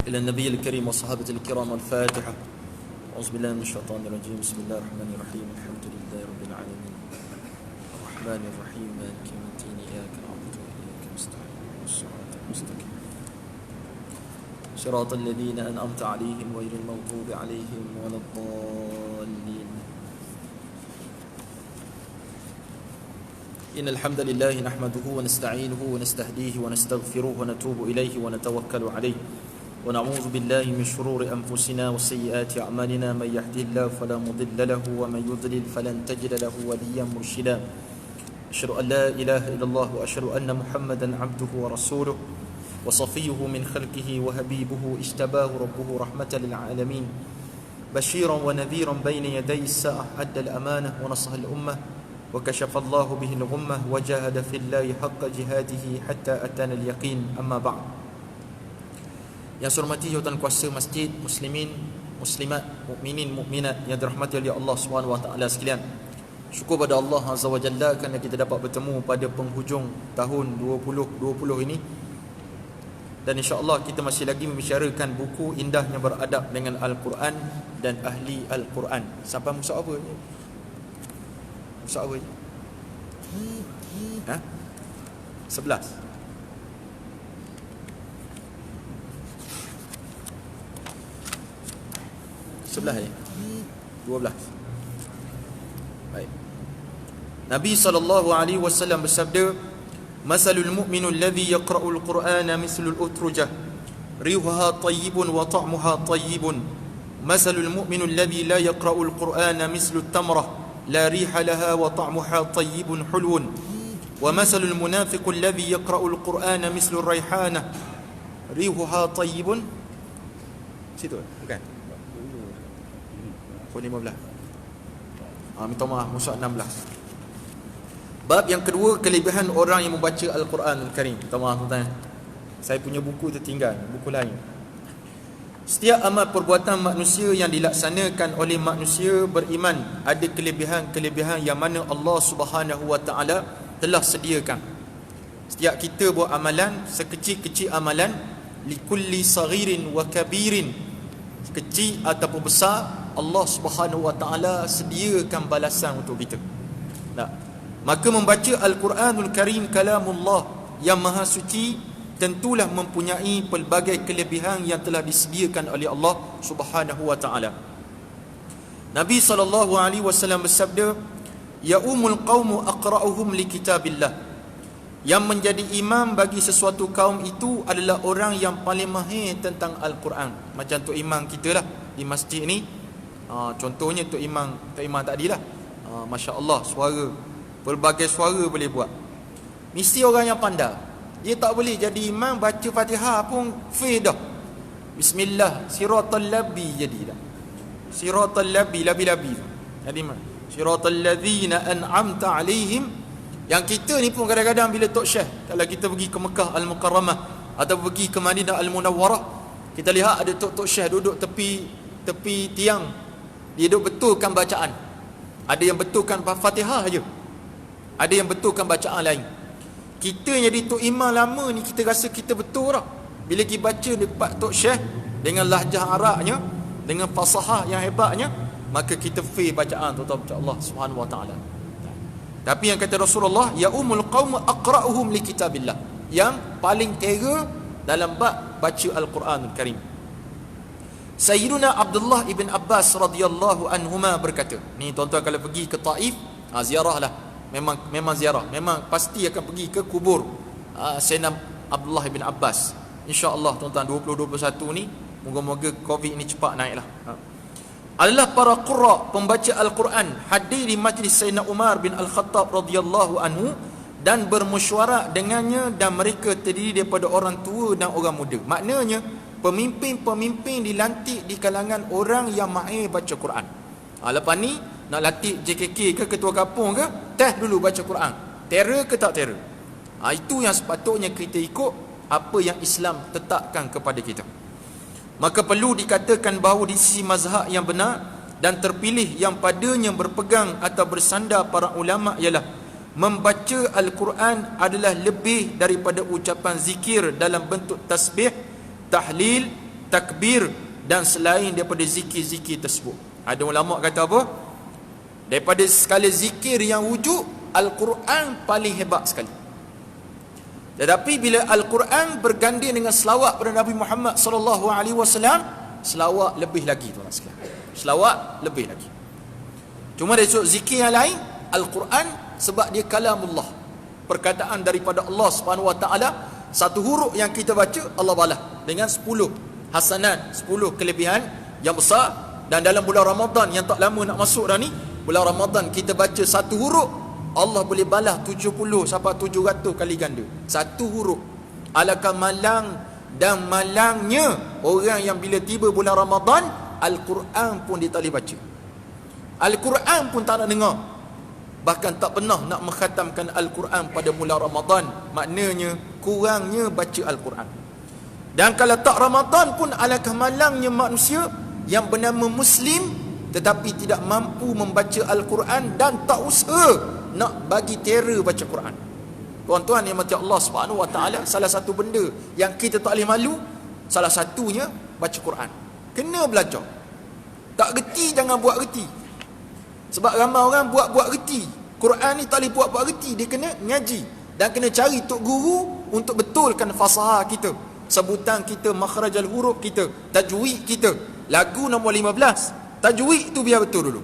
إلى النبي الكريم وصحابة الكرام الفاتحة. أعوذ بالله من الشيطان الرجيم. بسم الله الرحمن الرحيم. الحمد لله رب العالمين الرحمن الرحيم مالك يوم الدين إياك نعبد وإياك نستعين والصراط المستقيم صراط الذين أنعمت عليهم غير المغضوب عليهم ولا الضالين. إن الحمد لله نحمده ونستعينه ونستهديه ونستغفره ونتوب إليه ونتوكل عليه ونعوذ بالله من شرور أنفسنا وسيئات أعمالنا. من يهده الله فلا مضل له ومن يضلل فلن تجد له وليا مرشدا. أشهد أن لا إله إلا الله وأشهد أن محمدا عبده ورسوله وصفيه من خلقه وحبيبه اجتباه ربه رحمة للعالمين بشيرا ونذيرا بين يدي الساعة أدى الأمانة ونصح الأمة وكشف الله به الغمة وجاهد في الله حق جهاده حتى أتانا اليقين. أما بعد. Yang saya hormati jawatan kuasa masjid, muslimin, muslimat, mukminin, mukminat yang dirahmati oleh Allah Subhanahu wa taala sekalian. Syukur pada Allah Azza wa Jalla kerana kita dapat bertemu pada penghujung tahun 2020 ini. Dan insya-Allah kita masih lagi membicarakan buku indah yang beradab dengan Al-Quran dan ahli Al-Quran. Sampai musa apa ni? Musa apa ni? 11. Sebelah ni 12. Baik. Nabi SAW bersabda, "Masalul mu'minul ladzi yaqra'ul Qur'ana mislul utrujah, rihuha tayyibun wa ta'muha tayyibun. Masalul mu'minul ladzi la yaqra'ul Qur'ana mislut tamrah, la riha laha wa ta'muha tayyibun hulwun. Wa masalul munafiqul ladzi yaqra'ul Qur'ana mislur raihanah, rihuha tayyibun." Situ bukan? Pukul 15. Minta maaf, musa 16. Bab yang kedua, kelebihan orang yang membaca Al-Quran Al-Karim. Minta maaf tuan-tuan, saya punya buku tertinggal, buku lain. Setiap amal perbuatan manusia yang dilaksanakan oleh manusia beriman ada kelebihan-kelebihan yang mana Allah Subhanahu wa taala telah sediakan. Setiap kita buat amalan, sekecil-kecil amalan, likulli saghirin wa kabirin, kecil ataupun besar, Allah Subhanahu wa taala sediakan balasan untuk kita. Nah, maka membaca Al-Quranul Karim kalamullah yang maha suci tentulah mempunyai pelbagai kelebihan yang telah disediakan oleh Allah Subhanahu wa taala. Nabi SAW bersabda, "Ya umul qaumu aqra'uhum li kitabillah." Yang menjadi imam bagi sesuatu kaum itu adalah orang yang paling mahir tentang Al-Quran. Macam Tok Imam kita lah di masjid ni. Contohnya Tok Imam tadi lah. Masya Allah, suara, pelbagai suara boleh buat. Mesti orang yang pandai. Dia tak boleh jadi imam baca Fatihah pun fih dah. Bismillah, siratal labi jadi dah. Siratal labi, labi-labi. Jadi mana? Siratal ladzina an'amta alaihim. Yang kita ni pun kadang-kadang bila Tok Syekh, kalau kita pergi ke Mekah Al-Mukarramah atau pergi ke Madinah Al-Munawwarah, kita lihat ada Tok Syekh duduk tepi tiang, dia duduk betulkan bacaan. Ada yang betulkan Fatihah saja, ada yang betulkan bacaan lain. Kita jadi Tok Imam lama ni, kita rasa kita betul lah. Bila kita baca dekat Tok Syekh dengan lahjah Arabnya, dengan fasahah yang hebatnya, maka kita faham bacaan tuan-tuan Allah Subhanahu wa taala. Tapi yang kata Rasulullah, ya umul qaum aqra'uhum li kitabillah, yang paling tera dalam bab baca Al-Quranul Karim. Sayyiduna Abdullah ibn Abbas radhiyallahu anhuma berkata, ni tuan-tuan kalau pergi ke Taif, ziarah lah. Memang ziarah, memang pasti akan pergi ke kubur Sayyidina Abdullah ibn Abbas. InsyaAllah tuan-tuan 2021 ni, moga-moga Covid ni cepat naik lah. Adalah para qurra, pembaca Al-Quran, hadir di majlis Sayyidina Umar bin Al-Khattab radhiyallahu anhu dan bermesyuarat dengannya, dan mereka terdiri daripada orang tua dan orang muda. Maknanya pemimpin-pemimpin dilantik di kalangan orang yang mahir baca Quran. Lepas ni nak latih JKK ke ketua kampung ke, test dulu baca Quran, terror ke tak terror. Itu yang sepatutnya kita ikut apa yang Islam tetapkan kepada kita. Maka perlu dikatakan bahawa di sisi mazhab yang benar dan terpilih yang padanya berpegang atau bersandar para ulama' ialah membaca Al-Quran adalah lebih daripada ucapan zikir dalam bentuk tasbih, tahlil, takbir dan selain daripada zikir-zikir tersebut. Ada ulama kata apa? Daripada skala zikir yang wujud, Al-Quran paling hebat sekali. Tetapi bila Al-Quran berganding dengan selawat pada Nabi Muhammad sallallahu alaihi wasallam, selawat lebih lagi tuan sekalian. Selawat lebih lagi. Cuma dari sudut zikir yang lain, Al-Quran sebab dia kalamullah, perkataan daripada Allah Subhanahu wa taala, satu huruf yang kita baca Allah balas dengan 10 hasanat, 10 kelebihan yang besar. Dan dalam bulan Ramadan yang tak lama nak masuk dah ni, bulan Ramadan kita baca satu huruf, Allah boleh balas 70 sampai 700 kali ganda satu huruf. Alangkah malang dan malangnya orang yang bila tiba bulan Ramadan, Al-Quran pun dia tak boleh baca, Al-Quran pun tak nak dengar, bahkan tak pernah nak mengkhatamkan Al-Quran pada bulan Ramadan. Maknanya kurangnya baca Al-Quran. Dan kalau tak Ramadan pun, alangkah malangnya manusia yang bernama Muslim tetapi tidak mampu membaca Al-Quran dan tak usaha nak bagi terror baca Quran. Tuan-tuan yang mati Allah Subhanahu wa taala, salah satu benda yang kita tak boleh malu, salah satunya baca Quran. Kena belajar. Tak reti jangan buat reti. Sebab ramai orang buat reti. Quran ni tak boleh buat reti, dia kena ngaji dan kena cari tok guru untuk betulkan fasahah kita, sebutan kita, makhrajal huruf kita, tajwid kita. Lagu nombor 15, tajwid tu biar betul dulu.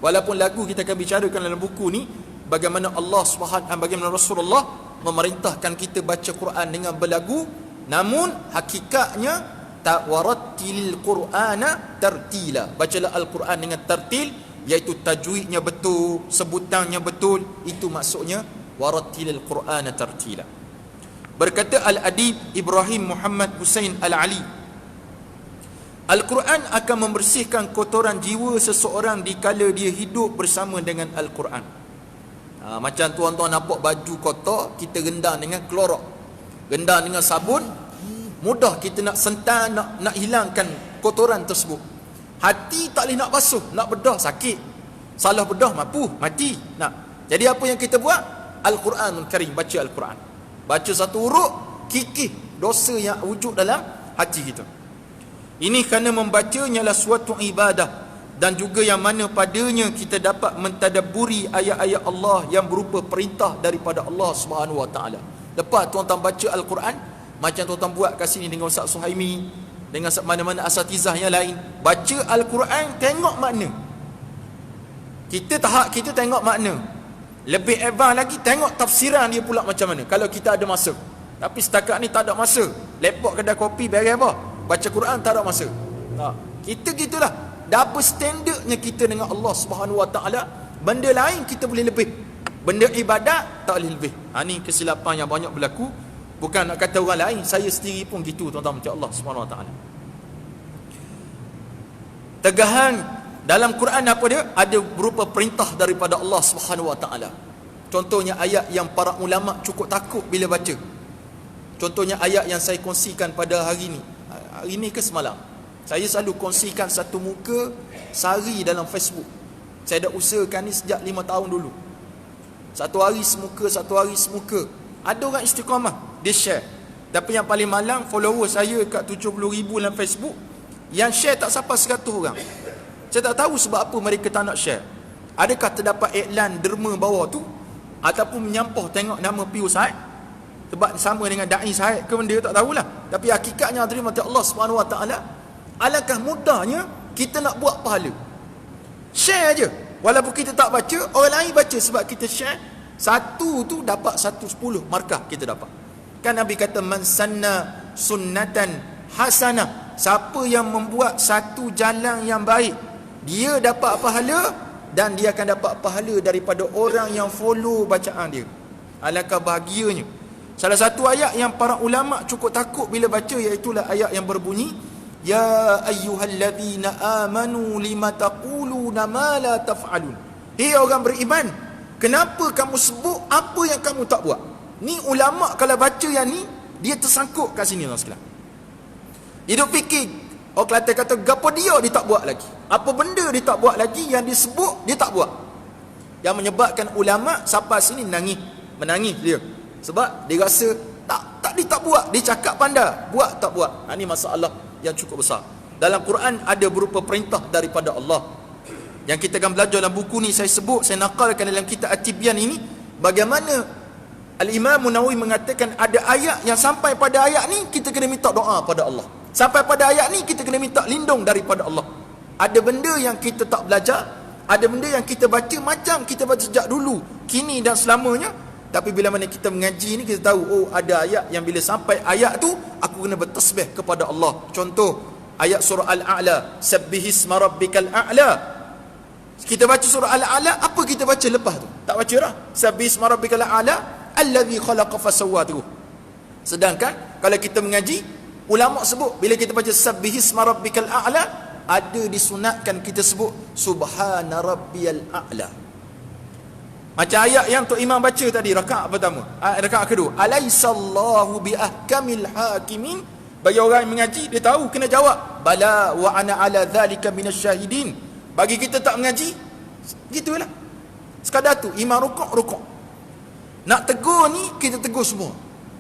Walaupun lagu kita akan bicarakan dalam buku ni, bagaimana Allah Subhanahu, bagaimana Rasulullah memerintahkan kita baca Quran dengan berlagu, namun hakikatnya warattilil Qur'ana tartila. Bacalah Al-Quran dengan tartil, iaitu tajwidnya betul, sebutannya betul. Itu maksudnya warattilil Qur'ana tartila. Berkata Al-Adib Ibrahim Muhammad Hussein Al-Ali, Al-Quran akan membersihkan kotoran jiwa seseorang dikala dia hidup bersama dengan Al-Quran. Macam tuan-tuan nampak baju kotor, kita rendam dengan klorok, rendam dengan sabun, mudah kita nak sentan, nak hilangkan kotoran tersebut. Hati tak boleh nak basuh, nak bedah sakit, salah bedah mati. Jadi apa yang kita buat? Al-Quranul Karim, baca Al-Quran. Baca satu huruf, kikih dosa yang wujud dalam hati kita. Ini kerana membacanya adalah suatu ibadah, dan juga yang mana padanya kita dapat mentadabburi ayat-ayat Allah yang berupa perintah daripada Allah Subhanahu wa taala. Lepas tuan-tuan baca Al-Quran, macam tuan-tuan buat kat sini dengan Ustaz Suhaimi, dengan mana-mana asatizah yang lain, baca Al-Quran, tengok makna. Kita tengok makna. Lebih advance lagi, tengok tafsiran dia pula macam mana kalau kita ada masa. Tapi setakat ni tak ada masa. Lepok kedai kopi beres apa? Baca Quran tak ada masa. Kita gitulah. Dah apa standardnya kita dengan Allah Subhanahu wa taala. Benda lain kita boleh lebih, benda ibadat tak boleh lebih. Ni kesilapan yang banyak berlaku. Bukan nak kata orang lain, saya sendiri pun gitu tuan-tuan macam Allah Subhanahu wa taala. Tegahan dalam Quran apa dia? Ada berupa perintah daripada Allah Subhanahu wa taala. Contohnya ayat yang para ulama cukup takut bila baca. Contohnya ayat yang saya kongsikan pada hari ni ke semalam. Saya selalu kongsikan satu muka sehari dalam Facebook. Saya dah usahakan ni sejak 5 tahun dulu. Satu hari semuka. Ada orang istiqamah, dia share. Tapi yang paling malang, follower saya kat 70,000 dalam Facebook, yang share tak sampai 100 orang. Saya tak tahu sebab apa mereka tak nak share. Adakah terdapat iklan derma bawah tu, ataupun menyampah tengok nama Pius Said sebab sama dengan Da'i Said ke benda, tak tahulah. Tapi hakikatnya terima kasih Allah Subhanahu wa taala, alangkah mudahnya kita nak buat pahala. Share je. Walaupun kita tak baca, orang lain baca. Sebab kita share, satu tu dapat 110 markah kita dapat. Kan Nabi kata, man sanna sunnatan hasanah, siapa yang membuat satu jalan yang baik, dia dapat pahala, dan dia akan dapat pahala daripada orang yang follow bacaan dia. Alangkah bahagianya. Salah satu ayat yang para ulama cukup takut bila baca, iaitulah ayat yang berbunyi, ya ayyuhalladzina amanu lima taquluna ma la taf'alun. Hei orang beriman, kenapa kamu sebut apa yang kamu tak buat? Ni ulama kalau baca yang ni, dia tersangkut kat sini tuan sekalian. Dia duk fikir, orang Kelantan kata, gapo dia tak buat lagi. Apa benda dia tak buat lagi, yang disebut dia tak buat. Yang menyebabkan ulama sampai sini menangis dia. Sebab dia rasa dia tak buat, dia cakap pandai, buat tak buat. Ini masalah yang cukup besar. Dalam Quran ada berupa perintah daripada Allah. Yang kita akan belajar dalam buku ni, saya sebut, saya nakalkan dalam kitab At-Tibyan ini, bagaimana Al-Imam Nawawi mengatakan ada ayat yang sampai pada ayat ni kita kena minta doa pada Allah. Sampai pada ayat ni kita kena minta lindung daripada Allah. Ada benda yang kita tak belajar, ada benda yang kita baca macam kita baca sejak dulu, kini dan selamanya. Tapi bila mana kita mengaji ni, kita tahu, oh ada ayat yang bila sampai ayat tu aku kena bertasbih kepada Allah. Contoh ayat surah Al-A'la, sabbihisma rabbikal a'la. Kita baca surah Al-A'la, apa kita baca lepas tu? Tak baca dah. Sabbihisma rabbikal a'la allazi khalaqa fasawwa tu. Sedangkan kalau kita mengaji, ulama sebut bila kita baca sabbihisma rabbikal a'la, ada disunatkan kita sebut subhana rabbiyal a'la. Macam ayat yang Tok Imam baca tadi, rakaat pertama, rakaat kedua, alaisallahu biahkamil hakimin. Bagi orang yang mengaji, dia tahu kena jawab bala wa ana ala dhalika minasyahidin. Bagi kita tak mengaji, gitulah, sekadar tu imam rukuk. Nak tegur ni, kita tegur semua.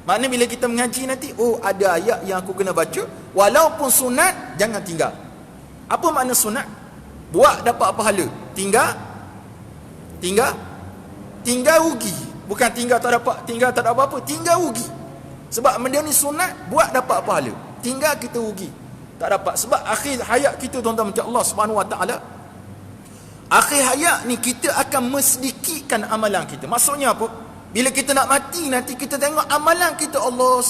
Maknanya bila kita mengaji nanti, oh ada ayat yang aku kena baca, walaupun sunat jangan tinggal. Apa makna sunat? Buat dapat pahala, tinggal rugi. Bukan tinggal tak dapat, tinggal tak ada apa-apa, tinggal rugi. Sebab benda ni sunat, buat dapat pahala, tinggal kita rugi, tak dapat. Sebab akhir hayat kita, tuan-tuan macam Allah Subhanahu Wa Taala, akhir hayat ni kita akan mesedikitkan amalan kita. Maksudnya apa? Bila kita nak mati nanti, kita tengok amalan kita, Allah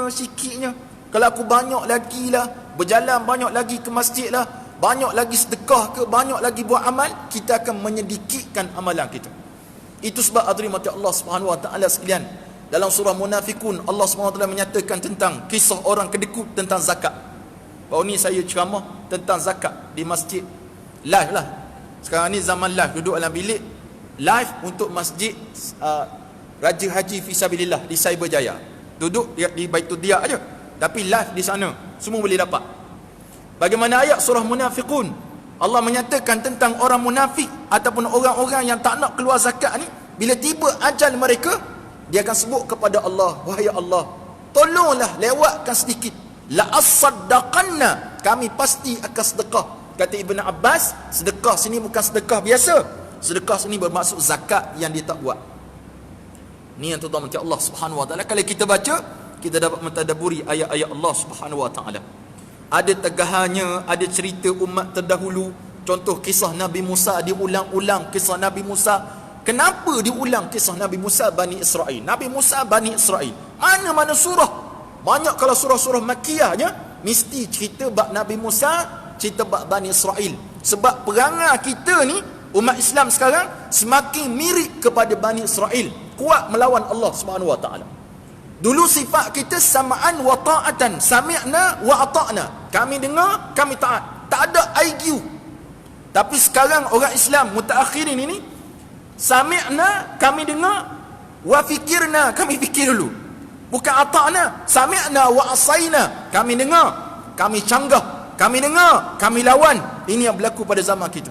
sikitnya. Kalau aku banyak lagi lah berjalan, banyak lagi ke masjid lah, banyak lagi sedekah ke, banyak lagi buat amal, kita akan menyedikitkan amalan kita. Itu sebab hadirin mati Allah Subhanahu Wa Taala sekalian, dalam surah Munafikun Allah Subhanahu Wa Taala menyatakan tentang kisah orang kedekut tentang zakat. Baru ni saya ceramah tentang zakat di masjid, live lah. Sekarang ni zaman live, duduk dalam bilik live untuk masjid Raja Haji Fisabilillah di Cyberjaya. Duduk di Baitul Dia aja, tapi live di sana, semua boleh dapat. Bagaimana ayat surah Munafikun, Allah menyatakan tentang orang munafik ataupun orang-orang yang tak nak keluar zakat ni, bila tiba ajal mereka, dia akan sebut kepada Allah, wahai Allah, tolonglah lewatkan sedikit, la as-saddaqanna, kami pasti akan sedekah. Kata Ibn Abbas, sedekah sini bukan sedekah biasa, sedekah sini bermaksud zakat yang dia tak buat. Ni yang tuan-tuan macam Allah Subhanahu Wa Taala, kalau kita baca, kita dapat mentadabburi ayat-ayat Allah Subhanahu Wa Taala. Ada tegahannya, ada cerita umat terdahulu. Contoh kisah Nabi Musa, diulang-ulang kisah Nabi Musa. Kenapa diulang kisah Nabi Musa Bani Israel? Nabi Musa Bani Israel, mana-mana surah, banyak kalau surah-surah Makkiyahnya mesti cerita bab Nabi Musa, cerita bab Bani Israel. Sebab perangai kita ni, umat Islam sekarang semakin mirip kepada Bani Israel, kuat melawan Allah Subhanahu Wa Taala. Dulu sifat kita sama'an wa ta'atan, sami'na wa ata'na, kami dengar, kami taat, tak ada IQ. Tapi sekarang orang Islam mutaakhirin ini, sami'na, kami dengar, wa fikirna, kami fikir dulu. Bukan ata'na, sami'na wa asaina, kami dengar, kami canggah, kami dengar, kami lawan. Ini yang berlaku pada zaman kita.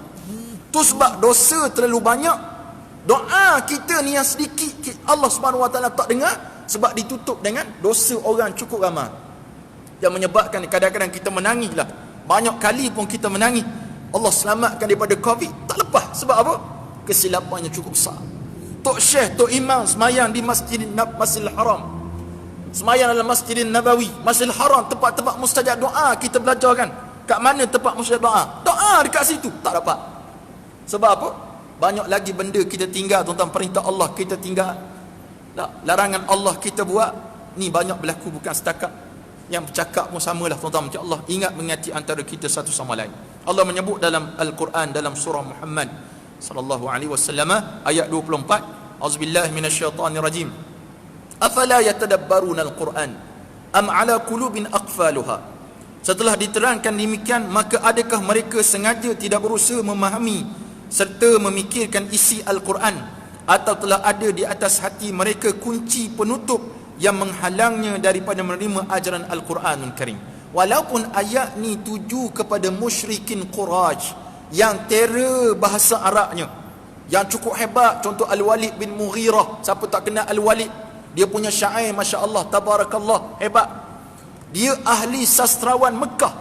Tu sebab dosa terlalu banyak, doa kita ni yang sedikit, Allah Subhanahu Wa Taala tak dengar, sebab ditutup dengan dosa orang cukup ramai, yang menyebabkan kadang-kadang kita menangis lah. Banyak kali pun kita menangis, Allah selamatkan daripada Covid, tak lepas. Sebab apa? Kesilapannya cukup besar. Tok Syekh, Tok Imam semayang di Masjidil Haram, semayang dalam Masjidil Nabawi, Masjidil Haram, tempat-tempat mustajab doa. Kita belajar kan, kat mana tempat mustajab doa? Doa dekat situ, tak dapat. Sebab apa? Banyak lagi benda kita tinggal, tuan-tuan. Perintah Allah kita tinggal, larangan Allah kita buat. Ni banyak berlaku, bukan setakat yang bercakap pun samalah, tuan-tuan macam Allah. Ingat mengingati antara kita satu sama lain. Allah menyebut dalam Al-Quran, dalam surah Muhammad sallallahu alaihi wasallam ayat 24, auzubillahi minasyaitanir rajim, afala yatadabbaruna al-Quran am ala qulubin aqfaluha. Setelah diterangkan demikian, maka adakah mereka sengaja tidak berusaha memahami serta memikirkan isi Al-Quran, atau telah ada di atas hati mereka kunci penutup yang menghalangnya daripada menerima ajaran Al-Quranul Karim. Walaupun ayat ni tuju kepada musyrikin Quraisy yang terror bahasa Arabnya, yang cukup hebat. Contoh Al-Walid bin Mughirah. Siapa tak kenal Al-Walid? Dia punya syair, Masya Allah, Tabarakallah, hebat. Dia ahli sastrawan Mekah,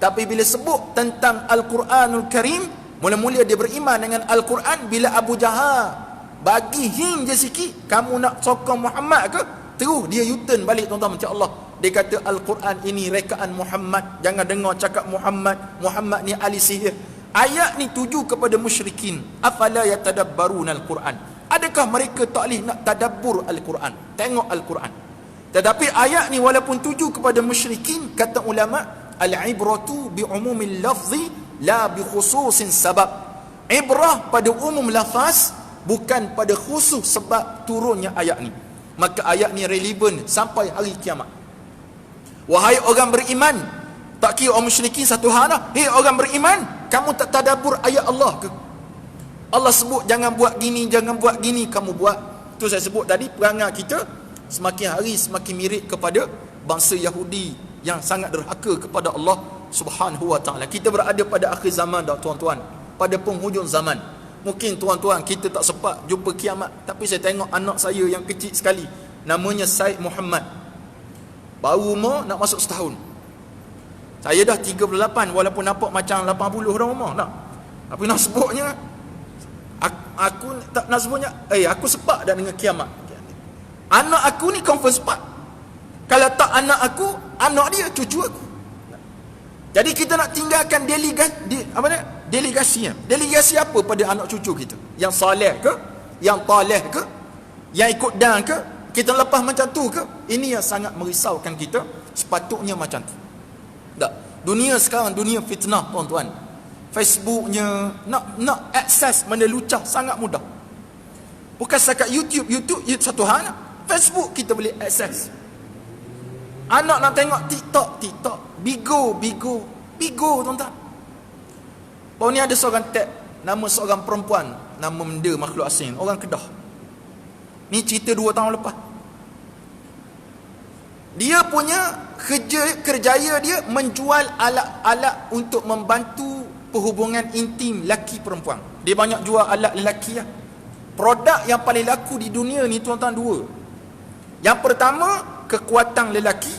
tapi bila sebut tentang Al-Quranul Karim, mula-mula dia beriman dengan Al-Quran. Bila Abu Jahal bagi hint je sikit, kamu nak sokong Muhammad ke, terus dia U-turn balik, tuan-tuan, macam Allah. Dia kata Al-Quran ini rekaan Muhammad, jangan dengar cakap Muhammad ni ahli sihir. Ayat ni tuju kepada musyrikin. Afala yatadabbaruna Al-Quran, adakah mereka tak boleh nak tadabbur Al-Quran, tengok Al-Quran? Tetapi ayat ni walaupun tuju kepada musyrikin, kata ulama, al-ibratu bi umumil lafzi la bi khususin sabab. Ibrah pada umum lafaz, bukan pada khusus sebab turunnya ayat ni. Maka ayat ni relevan sampai hari kiamat. Wahai orang beriman, tak kira orang musyrikin satu hal dah. Hei orang beriman, kamu tak tadabbur ayat Allah ke? Allah sebut jangan buat gini, jangan buat gini, kamu buat. Tu saya sebut tadi, perangai kita semakin hari semakin mirip kepada bangsa Yahudi yang sangat derhaka kepada Allah Subhanahu wa taala. Kita berada pada akhir zaman dah, tuan-tuan, pada penghujung zaman. Mungkin tuan-tuan kita tak sempat jumpa kiamat, tapi saya tengok anak saya yang kecil sekali, namanya Said Muhammad, baru umur nak masuk setahun. Saya dah 38, walaupun nampak macam 80 dah umur nak. Tapi nak sebutnya, aku tak nak sebutnya, aku sepak dah dengan kiamat. Anak aku ni confirm sepak. Kalau tak anak aku, anak dia, cucu aku. Jadi kita nak tinggalkan delegasi apa pada anak cucu kita? Yang saleh ke? Yang taleh ke? Yang ikut dan ke? Kita lepas macam tu ke? Ini yang sangat merisaukan kita. Sepatutnya macam tu. Tak. Dunia sekarang dunia fitnah, tuan-tuan. Facebooknya nak akses benda lucah sangat mudah. Bukan setakat YouTube satu hal. Facebook kita boleh akses. Anak nak tengok TikTok, Bigo, tuan-tuan. Baru ni ada seorang tag nama seorang perempuan, nama benda makhluk asing, orang Kedah. Ni cerita 2 tahun lepas. Dia punya kerjaya dia menjual alat-alat untuk membantu perhubungan intim laki perempuan. Dia banyak jual alat lelaki lah. Produk yang paling laku di dunia ni, tuan-tuan, 2. Yang pertama, kekuatan lelaki.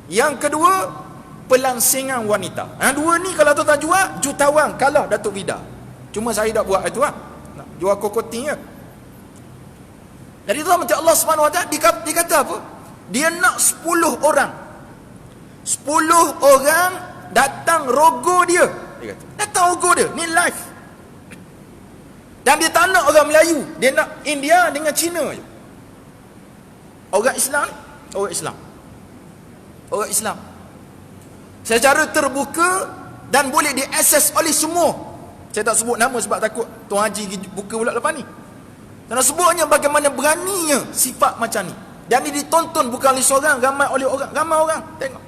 Yang kedua, pelangsingan wanita. Yang 2 ni kalau tuan-tuan jual, jutawan kalah Datuk Vida. Cuma saya tak buat itu lah. Jual kokoting je. Jadi tuan, macam Allah Subhanahu Wa Taala dia kata apa? Dia nak 10 orang. 10 orang datang rogo dia. Dia kata, datang rogo dia. Ni live. Dan dia tak nak orang Melayu. Dia nak India dengan Cina je. Orang Islam. Secara terbuka dan boleh diakses oleh semua. Saya tak sebut nama sebab takut Tuan Haji buka pula lepas ni. Kerana sebutnya bagaimana beraninya sifat macam ni. Dan ini ditonton bukan oleh seorang, ramai orang tengok.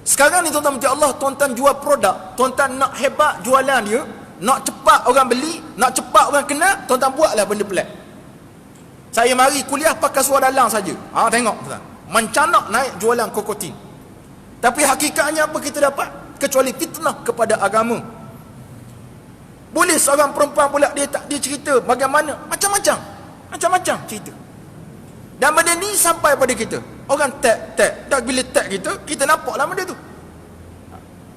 Sekarang ni tuan-tuan, Allah, tuan-tuan jual produk, tuan-tuan nak hebat jualan dia, nak cepat orang beli, nak cepat orang kenal, tuan-tuan buatlah benda pelik. Saya mari kuliah pakai suara dalang saja. Tengok tuan, mencanak naik jualan kokotin. Tapi hakikatnya apa kita dapat? Kecuali fitnah kepada agama. Boleh seorang perempuan pula dia cerita bagaimana macam-macam cerita. Dan benda ni sampai pada kita. Orang tag, dah bila tag kita nampaklah benda tu.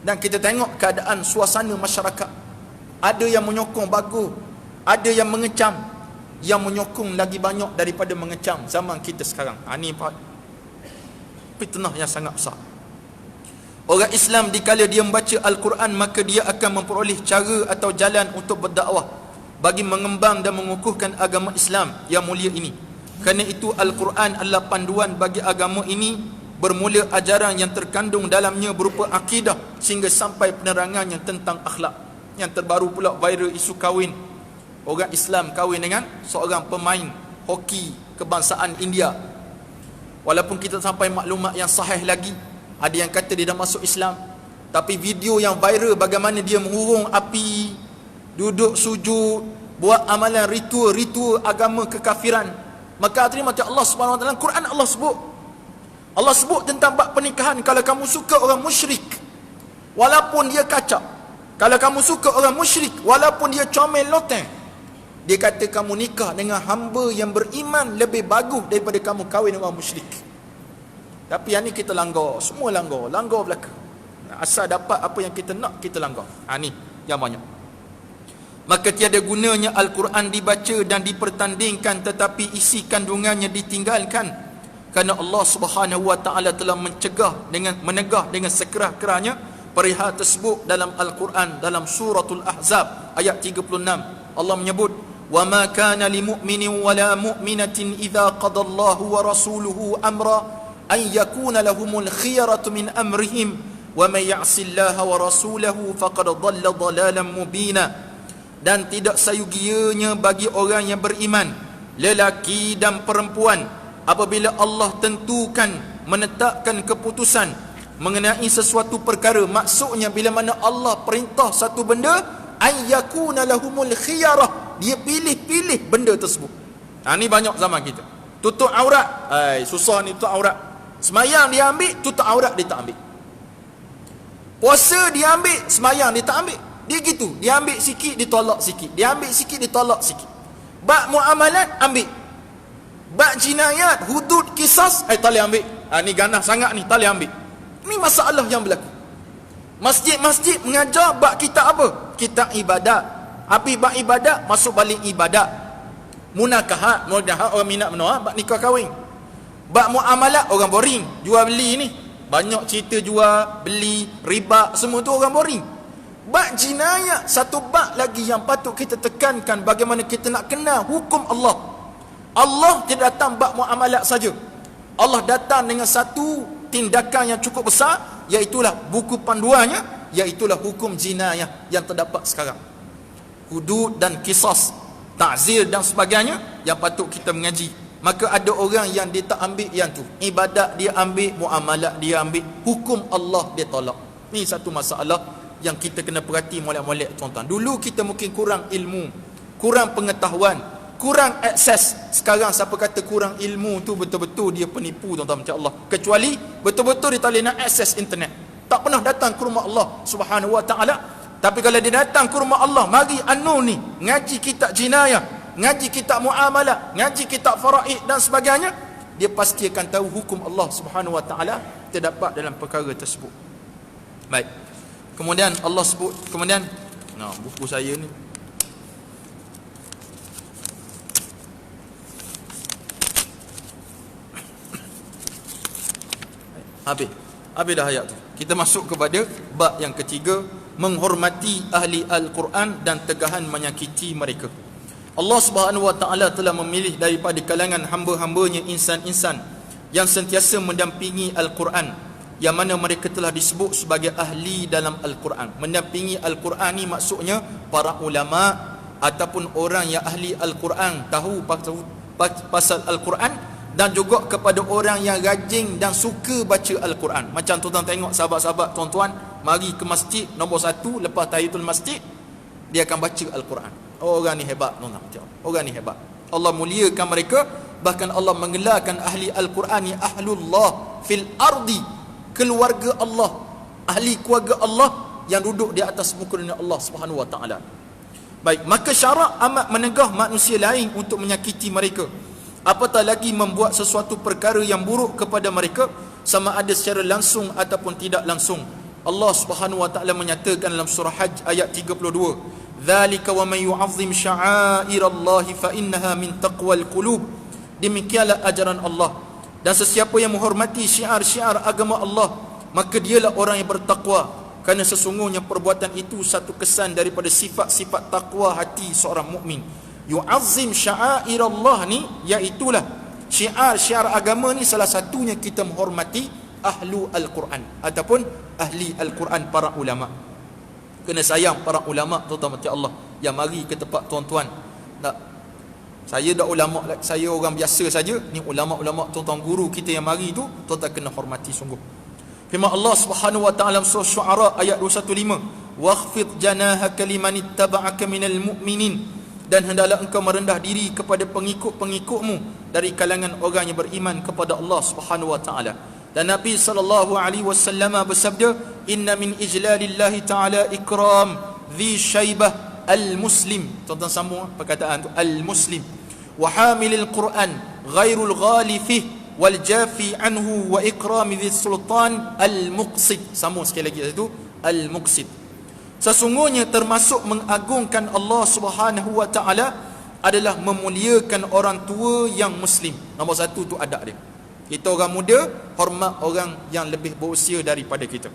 Dan kita tengok keadaan suasana masyarakat. Ada yang menyokong bagus, ada yang mengecam. Yang menyokong lagi banyak daripada mengecam zaman kita sekarang. Ini fitnah yang sangat besar. Orang Islam dikala dia membaca Al-Quran, maka dia akan memperoleh cara atau jalan untuk berdakwah bagi mengembang dan mengukuhkan agama Islam yang mulia ini. Kerana itu Al-Quran adalah panduan bagi agama ini. Bermula ajaran yang terkandung dalamnya berupa akidah sehingga sampai penerangannya tentang akhlak. Yang terbaru pula viral isu kahwin. Orang Islam kahwin dengan seorang pemain hoki kebangsaan India. Walaupun kita sampai maklumat yang sahih lagi, ada yang kata dia dah masuk Islam, tapi video yang viral bagaimana dia mengurung api, duduk sujud, buat amalan ritual agama kekafiran. Maka terima kasih Allah Subhanahu Wa Taala, Quran Allah sebut tentang bab pernikahan. Kalau kamu suka orang musyrik, walaupun dia kacak, kalau kamu suka orang musyrik walaupun dia comel loteng, dia kata kamu nikah dengan hamba yang beriman lebih bagus daripada kamu kahwin dengan orang musyrik. Tapi yang ni kita langgar, semua langgar belaka. Asal dapat apa yang kita nak, kita langgar. Ni yang banyak. Maka tiada gunanya Al-Quran dibaca dan dipertandingkan, tetapi isi kandungannya ditinggalkan, kerana Allah Subhanahu wa taala telah menegah dengan sekerah-kerahnya perihal tersebut dalam Al-Quran, dalam suratul Ahzab ayat 36. Allah menyebut, wa ma kana limu'minin wala mu'minatin idza qadallahu wa rasuluhu amra an yakuna lahumul khiyaratu min amrihim wa may ya'sillaha wa rasulahu faqad dhalla dhalalan mubina. Dan tidak sayugianya bagi orang yang beriman, lelaki dan perempuan, apabila Allah tentukan, menetapkan keputusan mengenai sesuatu perkara. Maksudnya bila mana Allah perintah satu benda, ayyakuna lahumul khiyarah, dia pilih-pilih benda tersebut. Ni banyak zaman kita. Tutup aurat, susah ni tutup aurat. Semayang dia ambil, tutup aurat dia tak ambil. Puasa dia ambil, semayang dia tak ambil. Dia gitu, dia ambil sikit, ditolak sikit, dia ambil sikit, ditolak sikit. Bab muamalat ambil, bab jinayat, hudud, kisas, tak boleh ambil. Ni ganah sangat ni, tak boleh ambil. Ni masalah yang berlaku. Masjid-masjid mengajar bab kita apa? Kita ibadat. Habis bab ibadat, masuk balik ibadat. Munakahat, orang minat menolak, bab nikah kahwin. Bab muamalat, orang boring, jual beli ni. Banyak cerita jual, beli, riba, semua tu orang boring. Bab jinayat, satu bab lagi yang patut kita tekankan, bagaimana kita nak kenal hukum Allah. Allah tidak datang bab muamalat saja. Allah datang dengan satu tindakan yang cukup besar, iaitulah buku panduannya, iaitulah hukum jinayah yang terdapat sekarang. Hudud dan kisas, ta'zir dan sebagainya yang patut kita mengaji. Maka ada orang yang dia tak ambil yang tu. Ibadat dia ambil, muamalat dia ambil, hukum Allah dia tolak. Ni satu masalah yang kita kena perhati molek-molek, tuan-tuan. Dulu kita mungkin kurang ilmu, kurang pengetahuan, kurang akses. Sekarang siapa kata kurang ilmu tu betul-betul dia penipu, tuan-tuan, macam Allah. Kecuali betul-betul dia tak boleh nak akses internet, tak pernah datang ke rumah Allah Subhanahu wa taala. Tapi kalau dia datang ke rumah Allah, mari ni ngaji kitab jinayah, ngaji kitab muamalah, ngaji kitab faraid dan sebagainya, dia pasti akan tahu hukum Allah Subhanahu wa taala terdapat dalam perkara tersebut. Baik. Kemudian Allah sebut, kemudian buku saya ni habis dah ayat tu. Kita masuk kepada bab yang ketiga, menghormati ahli Al-Quran dan tegahan menyakiti mereka. Allah Subhanahu wa taala telah memilih daripada kalangan hamba-hambanya insan-insan yang sentiasa mendampingi Al-Quran, yang mana mereka telah disebut sebagai ahli dalam Al-Quran. Mendampingi Al-Quran ni maksudnya para ulama ataupun orang yang ahli Al-Quran, tahu pasal Al-Quran, dan juga kepada orang yang rajin dan suka baca Al-Quran. Macam tuan-tuan tengok sahabat-sahabat tuan-tuan mari ke masjid, nombor satu lepas tahiyatul masjid dia akan baca Al-Quran. Orang ni hebat, tuan-tuan. Orang ni hebat. Allah muliakan mereka. Bahkan Allah menggelarkan ahli Al-Quran ni ahlullah fil ardi, keluarga Allah, ahli keluarga Allah yang duduk di atas muka dunia Allah Subhanahu wa taala. Baik, maka syarak amat menegah manusia lain untuk menyakiti mereka, apatah lagi membuat sesuatu perkara yang buruk kepada mereka, sama ada secara langsung ataupun tidak langsung. Allah Subhanahu wa taala menyatakan dalam surah Hajj ayat 32, "Dzalika wa may yu'azzim sya'airallahi fa innaha min taqwal qulub." Demikianlah ajaran Allah, dan sesiapa yang menghormati syiar-syiar agama Allah, maka dialah orang yang bertakwa, kerana sesungguhnya perbuatan itu satu kesan daripada sifat-sifat takwa hati seorang mukmin. Yu'azzim sya'airallah ni, iaitulah syiar-syiar agama ni, salah satunya kita menghormati ahlu Al-Quran ataupun ahli Al-Quran, para ulama. Kena sayang para ulama, tuan-tuan macam Allah, yang mari ke tempat tuan-tuan. Saya dah ulama, saya orang biasa saja. Ni ulama-ulama, tuan-tuan guru kita yang mari tu, tuan-tuan kena hormati sungguh. Firman Allah Subhanahu wa taala surah Syu'ara ayat 215, "Wakhfid janahaka liman ittaba'aka minal mu'minin." Dan hendaklah engkau merendah diri kepada pengikut-pengikutmu dari kalangan orang yang beriman kepada Allah Subhanahu wa taala. Dan Nabi sallallahu alaihi wasallam bersabda, "Inna min ijlalillahi taala ikram dhi syaibah al-muslim." Tuan-tuan sambung perkataan tu, al-muslim. "Wa hamilil Quran ghairul ghali fih wal jafi anhu wa ikrami dhis sultan al-muqsid. Sambung sekali lagi itu al-muqsid. Sesungguhnya termasuk mengagungkan Allah Subhanahu wa taala adalah memuliakan orang tua yang muslim. Nombor satu tu adab dia. Kita orang muda hormat orang yang lebih berusia daripada kita.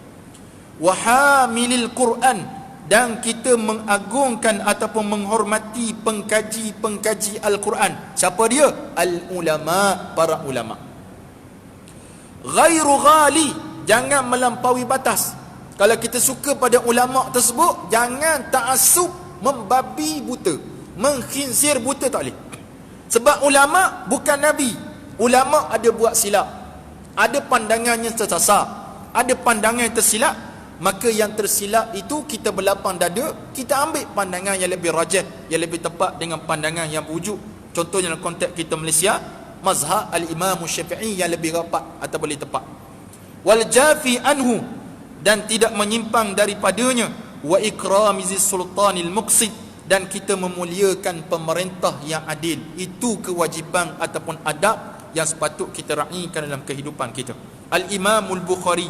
Wa hamilil Quran, dan kita mengagungkan ataupun menghormati pengkaji Al-Quran. Siapa dia? Al-ulama, para ulama. Ghairu ghali, jangan melampaui batas. Kalau kita suka pada ulama tersebut, jangan ta'assub, membabi buta, mengkhinzir buta, tak boleh. Sebab ulama bukan nabi. Ulama ada buat silap, ada pandangan yang tersasar, ada pandangan yang tersilap. Maka yang tersilap itu kita berlapang dada, kita ambil pandangan yang lebih rajih, yang lebih tepat dengan pandangan yang berwujud. Contohnya dalam konteks kita Malaysia, mazhab al-Imam Syafi'i yang lebih rapat atau boleh tepat. Wal jafi anhu, dan tidak menyimpang daripadanya. Wa ikramizi sultanil muqsid, dan kita memuliakan pemerintah yang adil. Itu kewajipan ataupun adab yang sepatut kita raikan dalam kehidupan kita. Al-Imamul Bukhari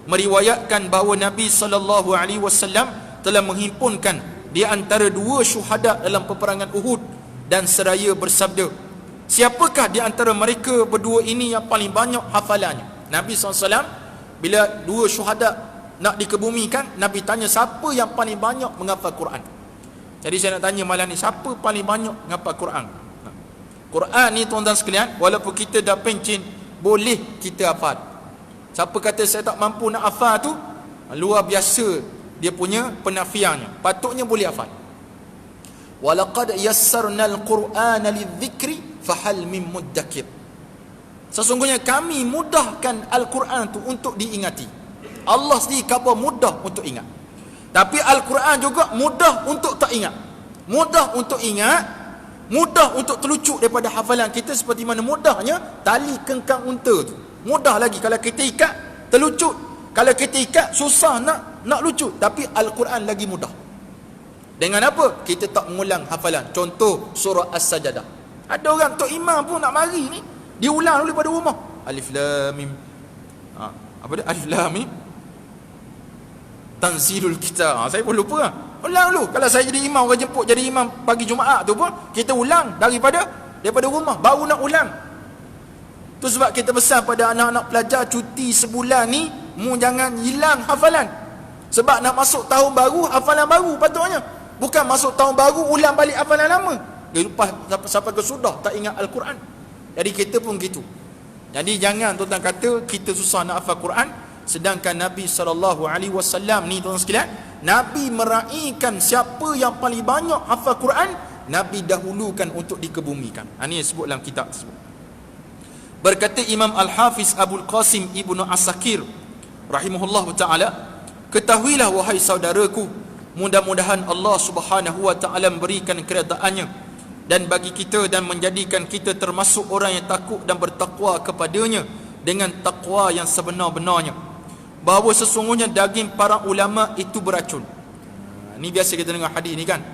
meriwayatkan bahawa Nabi SAW telah menghimpunkan di antara dua syuhada dalam peperangan Uhud dan seraya bersabda, siapakah di antara mereka berdua ini yang paling banyak hafalannya? Nabi SAW bila dua syuhada nak dikebumikan, Nabi tanya siapa yang paling banyak menghafal Quran. Jadi saya nak tanya malam ni, siapa paling banyak menghafal Quran? Quran ni tuan-tuan sekalian, walaupun kita dah pencin, boleh kita hafal. Siapa kata saya tak mampu nak hafal tu, luar biasa dia punya penafiannya. Patutnya boleh hafal. Walaqad yassarnal Qur'ana lidzikri fahal min muddakir. Sesungguhnya kami mudahkan Al-Quran tu untuk diingati. Allah sendiri kata mudah untuk ingat. Tapi Al-Quran juga mudah untuk tak ingat. Mudah untuk ingat, mudah untuk terlucuk daripada hafalan kita, seperti mana mudahnya tali kengkang unta tu. Mudah lagi kalau kita ikat terlucut. Kalau kita ikat susah nak lucut. Tapi Al-Quran lagi mudah. Dengan apa? Kita tak mengulang hafalan. Contoh surah As-Sajdah. Ada orang tok imam pun nak mari ni, dia ulang dulu pada rumah. Alif lam mim. Apa dia? Alif lam mim Tanzilul Kitab. Saya pun lupa. Ulang dulu. Kalau saya jadi imam, orang jemput jadi imam pagi Jumaat tu pun, kita ulang daripada rumah, baru nak ulang. Tu sebab kita pesan pada anak-anak pelajar cuti sebulan ni, jangan hilang hafalan. Sebab nak masuk tahun baru, hafalan baru patutnya. Bukan masuk tahun baru, ulang balik hafalan lama. Dia lupa sampai ke sudah tak ingat Al-Quran. Jadi kita pun gitu. Jadi jangan tuan-tuan kata kita susah nak hafal Quran, sedangkan Nabi SAW ni tuan-tuan sekalian, Nabi meraihkan siapa yang paling banyak hafal Quran, Nabi dahulukan untuk dikebumikan. Ini disebut dalam kitab tersebut. Berkata Imam Al-Hafiz Abul Qasim Ibnu Asakir rahimahullah ta'ala, ketahuilah wahai saudaraku, mudah-mudahan Allah Subhanahu wa ta'ala memberikan keredaannya dan bagi kita dan menjadikan kita termasuk orang yang takut dan bertakwa kepadanya dengan takwa yang sebenar-benarnya, bahawa sesungguhnya daging para ulama itu beracun. Ini biasa kita dengar hadis ni kan.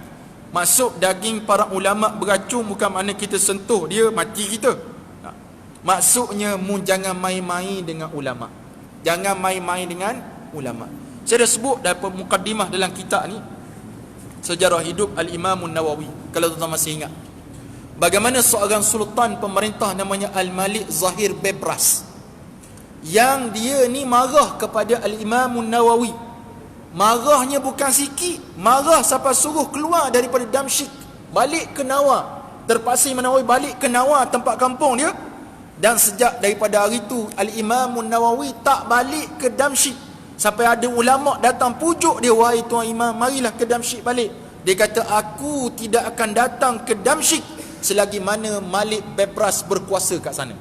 Maksud daging para ulama beracun bukan makna kita sentuh dia mati kita. Maksudnya jangan main-main dengan ulama. Jangan main-main dengan ulama. Saya dah sebut dalam mukaddimah dalam kitab ni, sejarah hidup Al-Imam Nawawi, kalau tuan-tuan masih ingat, bagaimana seorang sultan pemerintah namanya Al-Malik Zahir Bebras, yang dia ni marah kepada Al-Imam Nawawi. Marahnya bukan sikit, marah sampai suruh keluar daripada Damsyik, balik ke Nawa. Terpaksa Imam Nawawi balik ke Nawa, tempat kampung dia. Dan sejak daripada hari itu Al-Imam Nawawi tak balik ke Damsyik, sampai ada ulama datang pujuk dia, wahai tuan imam, marilah ke Damsyik balik. Dia kata, aku tidak akan datang ke Damsyik selagi mana Malik Bebras berkuasa kat sana.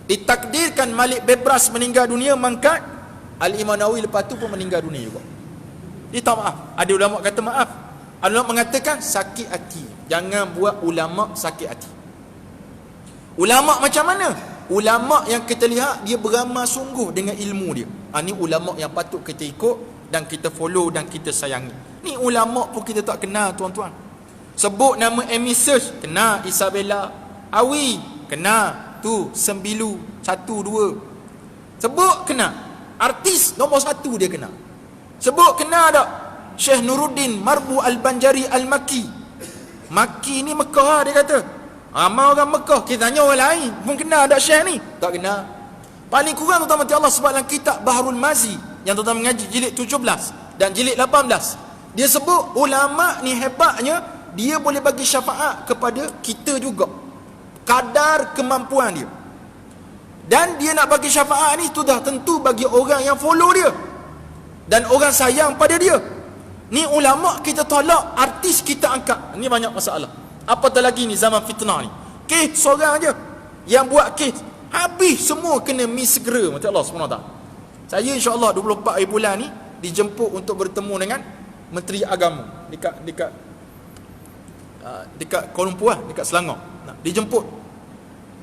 Ditakdirkan Malik Bebras meninggal dunia, mangkat Al-Imam Nawawi lepas tu pun meninggal dunia juga. Dia tak maaf. Ada ulama kata maaf, ada ulama mengatakan sakit hati. Jangan buat ulama sakit hati. Ulama macam mana? Ulama yang kita lihat dia beramal sungguh dengan ilmu dia. Ni ulama yang patut kita ikut dan kita follow dan kita sayangi. Ni ulama pun kita tak kenal tuan-tuan. Sebut nama Amy Search, kenal. Isabella Awi, kenal. tu Sembilu 1 2. Sebut kena. Artis nombor 1 dia kena. Sebut kena tak? Syekh Nuruddin Marbu Al-Banjari Al-Makki. Makki ni Mekah dia kata. Amal orang Mekah. Kita tanya orang lain pun kena tak Syekh ni? Tak kena. Paling kurang tuan-tuan Allah sebab dalam kitab Baharul Mazi yang tuan-tuan mengaji jilid 17 dan jilid 18, dia sebut ulama ni hebatnya, dia boleh bagi syafaat kepada kita juga kadar kemampuan dia. Dan dia nak bagi syafaat ni sudah tentu bagi orang yang follow dia dan orang sayang pada dia. Ni ulama kita tolak, artis kita angkat. Ni banyak masalah. Apatah lagi ni zaman fitnah ni. Kes seorang je yang buat kes, habis semua kena mi segera macam Allah SWT. Saya insya-Allah 24 hari bulan ni dijemput untuk bertemu dengan Menteri Agama dekat Kuala Lumpur, dekat Selangor. Dijemput.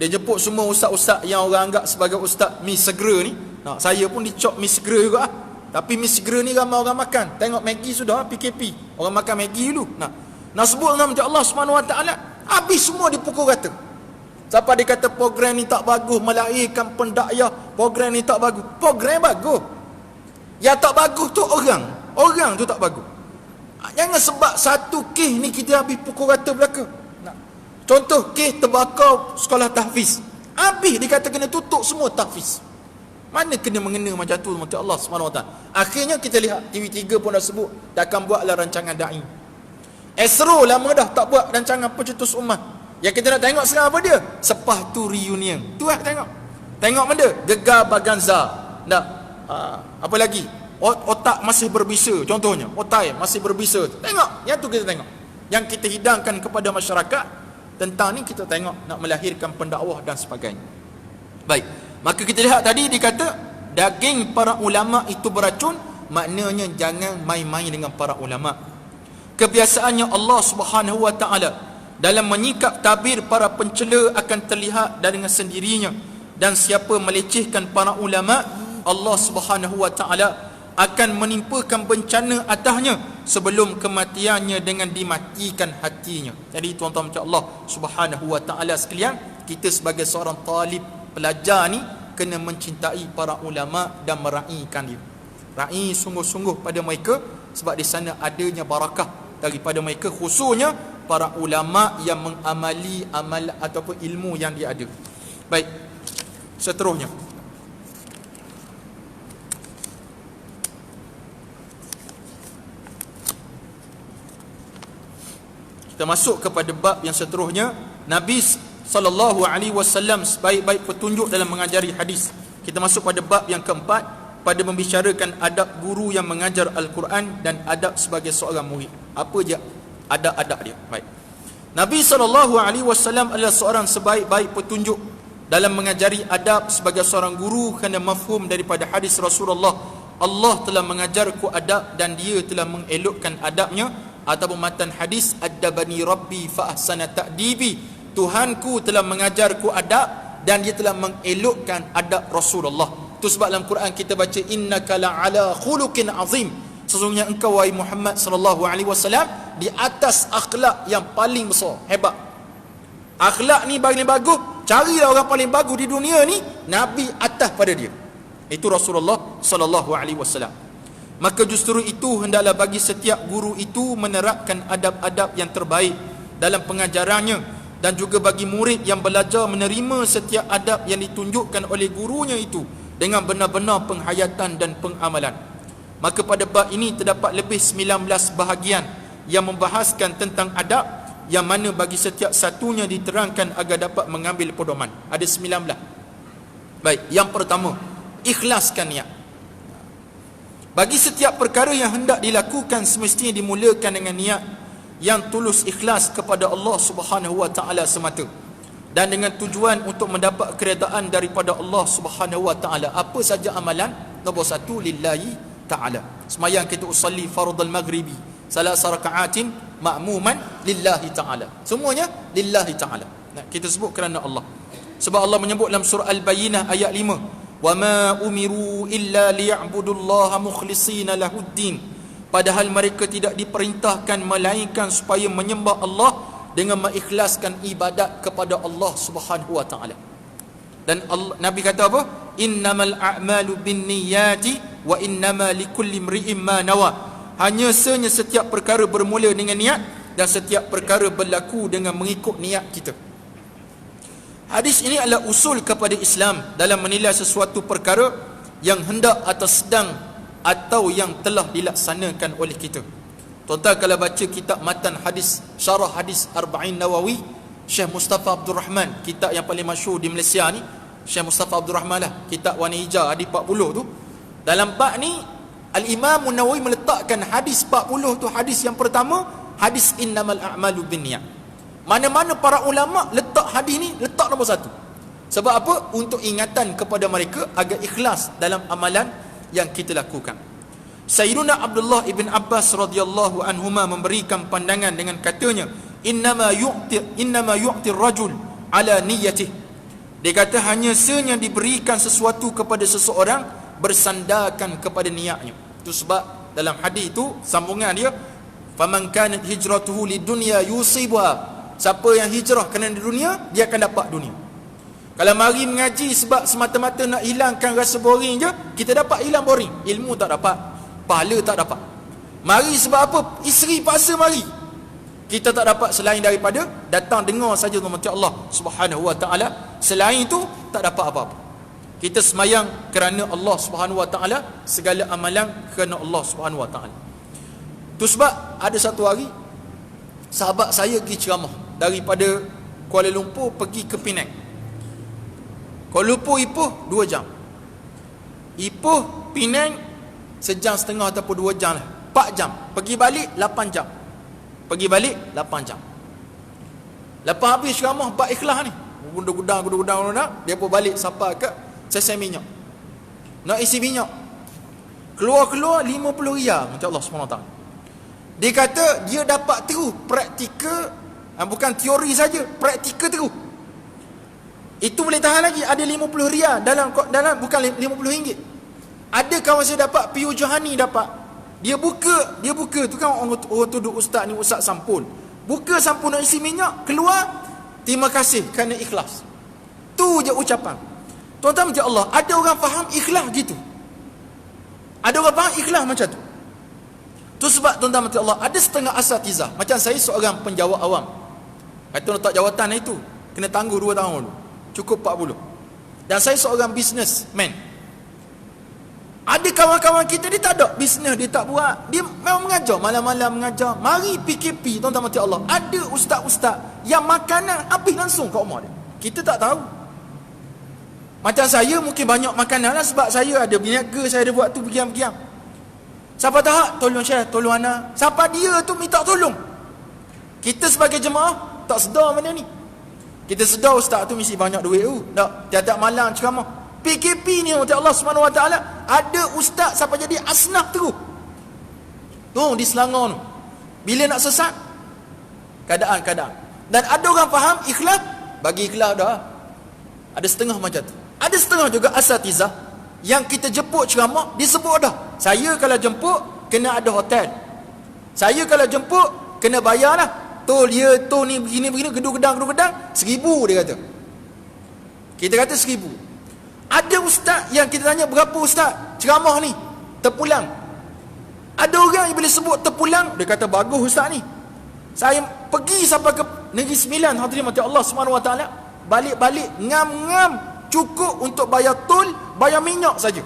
Dia jemput semua ustaz-ustaz yang orang anggap sebagai ustaz mi segera ni. Saya pun dicop mi segera juga. Tapi mi segera ni ramai orang makan. Tengok Maggi sudah PKP. Orang makan Maggi dulu. Nak sebut nama Allah SWT, habis semua dipukul rata. Siapa dia kata program ni tak bagus, melahirkan pendakwah, program ni tak bagus. Program bagus. Yang tak bagus tu orang tu tak bagus. Jangan sebab satu kes ni kita habis pukul rata belaka. Contoh kes terbakar sekolah tahfiz, habis dikata kena tutup semua tahfiz. Mana kena mengena macam tu macam Allah SWT. Akhirnya kita lihat TV3 pun dah sebut dah akan buatlah rancangan da'i. Esro lama dah tak buat rancangan pencetus umat. Yang kita nak tengok sekarang apa dia? Sepatu reunion. Tu lah tengok. Tengok benda Gegar Baganza. Tak. Apa lagi? Otak masih berbisa. Contohnya otak masih berbisa. Tengok. Yang tu kita tengok. Yang kita hidangkan kepada masyarakat tentang ni, kita tengok nak melahirkan pendakwah dan sebagainya. Baik. Maka kita lihat tadi dikata daging para ulama itu beracun. Maknanya jangan main-main dengan para ulama. Kebiasaannya Allah Subhanahu Wa Taala dalam menyikap tabir para pencela akan terlihat dengan sendirinya. Dan siapa melecehkan para ulama, Allah Subhanahu Wa Taala akan menimpakan bencana atasnya sebelum kematiannya dengan dimatikan hatinya. Jadi tuan-tuan macam Allah Subhanahu Wa Taala sekalian, kita sebagai seorang talib, pelajar ni kena mencintai para ulama dan meraihkan dia. Raih sungguh-sungguh pada mereka, sebab di sana adanya barakah daripada mereka, khususnya para ulama yang mengamali amal ataupun ilmu yang dia ada. Baik. Seterusnya, kita masuk kepada bab yang seterusnya. Nabi SAW sebaik-baik petunjuk dalam mengajari hadis. Kita masuk pada bab yang keempat, pada membicarakan adab guru yang mengajar Al-Quran dan adab sebagai seorang murid. Apa je adab-adab dia? Baik. Nabi SAW adalah seorang sebaik-baik petunjuk dalam mengajari adab sebagai seorang guru, kerana mafhum daripada hadis Rasulullah, Allah telah mengajarku adab dan dia telah mengelokkan adabnya. Ataupun matan hadis, Addabani Rabbi fa ahsana ta'dibi, Tuhanku telah mengajarku adab dan dia telah mengelokkan adab Rasulullah. Itu sebab dalam Quran kita baca, innaka la'ala khuluqin azim, sesungguhnya engkau wahai Muhammad sallallahu alaihi wasallam di atas akhlak yang paling besar, hebat. Akhlak ni paling bagus, carilah orang paling bagus di dunia ni, Nabi atas pada dia. Itu Rasulullah sallallahu alaihi wasallam. Maka justru itu hendaklah bagi setiap guru itu menerapkan adab-adab yang terbaik dalam pengajarannya, dan juga bagi murid yang belajar menerima setiap adab yang ditunjukkan oleh gurunya itu dengan benar-benar penghayatan dan pengamalan. Maka pada bab ini terdapat lebih 19 bahagian yang membahaskan tentang adab, yang mana bagi setiap satunya diterangkan agar dapat mengambil pedoman. Ada 19. Baik, yang pertama, ikhlaskan niat. Bagi setiap perkara yang hendak dilakukan, semestinya dimulakan dengan niat yang tulus ikhlas kepada Allah Subhanahu Wa Taala semata, dan dengan tujuan untuk mendapat keredaan daripada Allah Subhanahu Wa Taala. Apa saja amalan? Nombor 1, lillahi ta'ala. Semayang kita usalli fardal maghribi salasa raka'atin ma'muman lillahi ta'ala. Semuanya lillahi ta'ala. Kita sebut kerana Allah. Sebab Allah menyebut dalam surah Al-Bayyinah ayat 5, wa ma umiru illa liya'budullaha mukhlishina lahuddin. Padahal mereka tidak diperintahkan melainkan supaya menyembah Allah dengan mengikhlaskan ibadat kepada Allah Subhanahu Wa Taala. Dan Nabi kata apa? Innamal a'malu binniyati wa innama likulli imri'in ma nawa. Hanya senya setiap perkara bermula dengan niat, dan setiap perkara berlaku dengan mengikut niat kita. Hadis ini adalah usul kepada Islam dalam menilai sesuatu perkara yang hendak atau sedang atau yang telah dilaksanakan oleh kita. Tuan-tuan kalau baca kitab matan hadis, syarah hadis Arba'in Nawawi, Syekh Mustafa Abdul Rahman, kitab yang paling masyhur di Malaysia ni, Syekh Mustafa Abdul Rahman lah, kitab warna hijau hadis 40 tu. Dalam bab ni Al-Imam Nawawi meletakkan hadis 40 tu, hadis yang pertama, hadis innamal a'malu binniyat. Mana-mana para ulama letak hadis ni, letak nombor satu. Sebab apa? Untuk ingatan kepada mereka agar ikhlas dalam amalan yang kita lakukan. Sayyiduna Abdullah ibn Abbas radhiyallahu anhuma memberikan pandangan dengan katanya, innama yu'ti rajul ala niyyatih. Dia kata hanya senya diberikan sesuatu kepada seseorang bersandarkan kepada niatnya. Itu sebab dalam hadis itu sambungan dia, faman kanat hijratuhu lidunya yusibuha. Siapa yang hijrah kerana dunia, dia akan dapat dunia. Kalau mari mengaji sebab semata-mata nak hilangkan rasa boring je, kita dapat hilang boring. Ilmu tak dapat, pahala tak dapat. Mari sebab apa? Isteri paksa mari, kita tak dapat selain daripada datang dengar saja nama Allah Subhanahu wa taala. Selain itu tak dapat apa-apa. Kita semayang kerana Allah Subhanahu wa taala, segala amalan kerana Allah Subhanahu wa taala. Tu sebab ada satu hari sahabat saya pergi ceramah daripada Kuala Lumpur pergi ke Penang. Kuala Lumpur Ipoh 2 jam, Ipoh Penang sejam setengah ataupun 2 jam lah, 4 jam. Pergi balik 8 jam, pergi balik 8 jam. Lepas habis ceramah bab ikhlas ni, gudang, dia pun balik sampai ke sesen minyak, nak isi minyak, keluar 50 riyal macam Allah SWT. Dia kata dia dapat terus praktikal, bukan teori saja, praktikal terus. Itu boleh tahan lagi, ada 50 riyal dalam bukan 50 ringgit. Ada kawan saya dapat, Piu Johani dapat. Dia buka tu kan, orang tuduh ustaz ni ustaz sampul. Buka sampul nak isi minyak, keluar, terima kasih kerana ikhlas. Tu je ucapan. Tuan-tuan macam Allah, ada orang faham ikhlas gitu. Ada orang faham ikhlas macam tu. Tu sebab tuan-tuan macam Allah, ada setengah asatizah. Macam saya seorang penjawat awam. Kata letak jawatan itu kena tangguh 2 tahun dulu, cukup 40. Dan saya seorang businessman. Ada kawan-kawan kita, dia tak ada bisnes, dia tak buat, dia memang mengajar, malam-malam mengajar. Mari PKP, tuan-tuan macam Allah, ada ustaz-ustaz yang makanan habis langsung kat rumah dia, kita tak tahu. Macam saya mungkin banyak makanan lah, sebab saya ada berniaga, saya ada buat tu pergiam-pergiam. Siapa tak tolong Syekh, tolong ana. Siapa dia tu minta tolong. Kita sebagai jemaah tak sedar benda ni. Kita sedar ustaz tu mesti banyak duit tu. Tak, tiap-tiap malam ceramah. PKP ni macam Allah Subhanahu wa taala, ada ustaz sampai jadi asnaf terus. Tu di Selangor tu. Bila nak sesat, keadaan. Dan ada orang faham ikhlas, bagi ikhlas dah. Ada setengah macam tu. Ada setengah juga asatizah yang kita jemput ceramah, disebut dah, saya kalau jemput kena ada hotel, saya kalau jemput kena bayar lah, tol dia, tol ni begini, gedung-gedang 1,000 dia kata. Kita kata 1,000. Ada ustaz yang kita tanya, berapa ustaz ceramah ni terpulang? Ada orang yang boleh sebut terpulang, dia kata bagus ustaz ni, saya pergi sampai ke Negeri Sembilan, hadirin mati Allah Subhanahu wa taala, balik-balik ngam-ngam cukup untuk bayar tol, bayar minyak saja.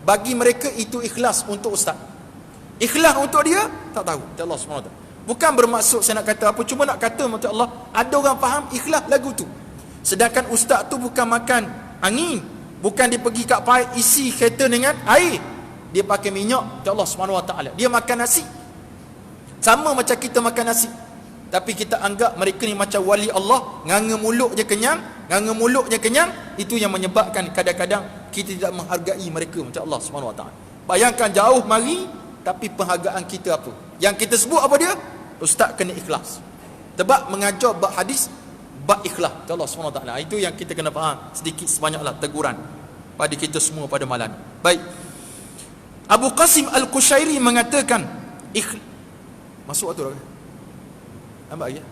Bagi mereka itu ikhlas untuk ustaz. Ikhlas untuk dia tak tahu. Allah SWT. Bukan bermaksud saya nak kata apa, cuma nak kata macam Allah, ada orang faham ikhlas lagu tu. Sedangkan ustaz tu bukan makan angin, bukan dia pergi kat paip isi kereta dengan air, dia pakai minyak. Allah SWT. Dia makan nasi. Sama macam kita makan nasi, tapi kita anggap mereka ni macam wali Allah, nganga mulut je kenyang. Itu yang menyebabkan kadang-kadang kita tidak menghargai mereka macam Allah SWT. Bayangkan jauh mari, tapi penghargaan kita apa? Yang kita sebut apa dia? Ustaz kena ikhlas. Sebab mengajar bab hadis, bab ikhlas Allah SWT. Itu yang kita kena faham, sedikit sebanyaklah teguran pada kita semua pada malam ni. Baik, Abu Qasim Al-Qushairi mengatakan masuk atau nampak lagi?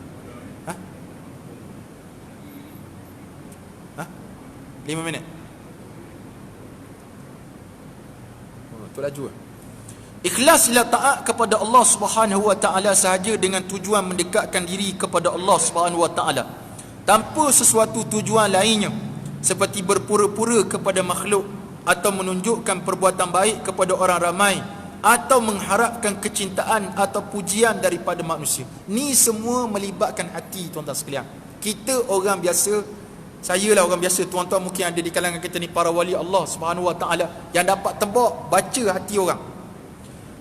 5 minit. Tu laju. Ikhlas ila taat kepada Allah Subhanahu wa taala sahaja dengan tujuan mendekatkan diri kepada Allah Subhanahu wa taala, tanpa sesuatu tujuan lainnya seperti berpura-pura kepada makhluk atau menunjukkan perbuatan baik kepada orang ramai atau mengharapkan kecintaan atau pujian daripada manusia. Ni semua melibatkan hati, tuan-tuan sekalian. Kita orang biasa, saya lah orang biasa, tuan-tuan mungkin ada di kalangan kita ni para wali Allah Subhanahu wa taala yang dapat tebak baca hati orang.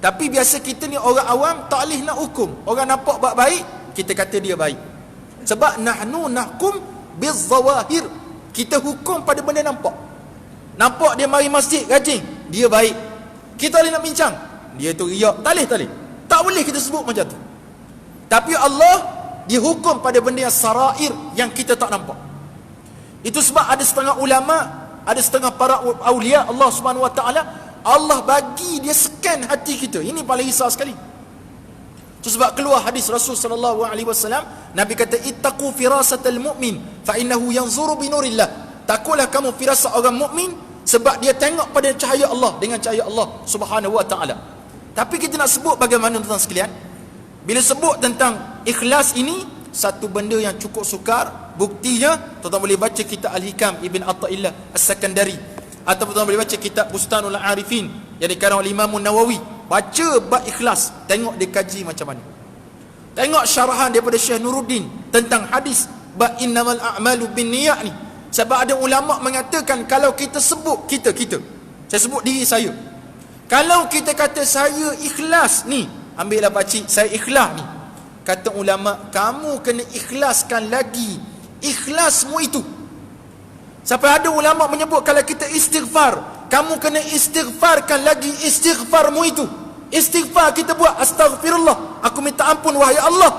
Tapi biasa kita ni orang awam tak boleh nak hukum. Orang nampak buat baik, kita kata dia baik. Sebab nahnu nahkum bizawahir. Kita hukum pada benda nampak. Nampak dia mari masjid rajin, dia baik. Kita boleh nak bincang, dia tu riak. Tak boleh. Tak boleh kita sebut macam tu. Tapi Allah, dia hukum pada benda yang sarair, yang kita tak nampak. Itu sebab ada setengah ulama, ada setengah para awliya Allah Subhanahu wa taala, Allah bagi dia scan hati kita. Ini paling risau sekali. Itu sebab keluar hadis Rasul sallallahu alaihi wasallam, Nabi kata ittaqu firasatal mu'min fa innahu yanzuru bi nurillah. Takutlah kamu firasat orang mukmin sebab dia tengok pada cahaya Allah, dengan cahaya Allah Subhanahu wa taala. Tapi kita nak sebut bagaimana, tuan-tuan sekalian, bila sebut tentang ikhlas ini, satu benda yang cukup sukar. Buktinya tuan-tuan boleh baca kitab Al-Hikam Ibn Attaillah As-Sakandari, atau tuan-tuan boleh baca kitab Bustanul Arifin yang dikarang oleh Imam Nawawi. Baca bab ikhlas, tengok dia kaji macam mana. Tengok syarahan daripada Syekh Nuruddin tentang hadis bab innamal a'malu binniyat ni. Sebab ada ulama mengatakan kalau kita sebut kita, saya sebut diri saya, kalau kita kata saya ikhlas ni, ambillah pakcik, saya ikhlas ni, kata ulama, kamu kena ikhlaskan lagi ikhlasmu itu. Sampai ada ulama menyebut kalau kita istighfar, kamu kena istighfarkan lagi istighfarmu itu. Istighfar kita buat, astaghfirullah, aku minta ampun wahai Allah,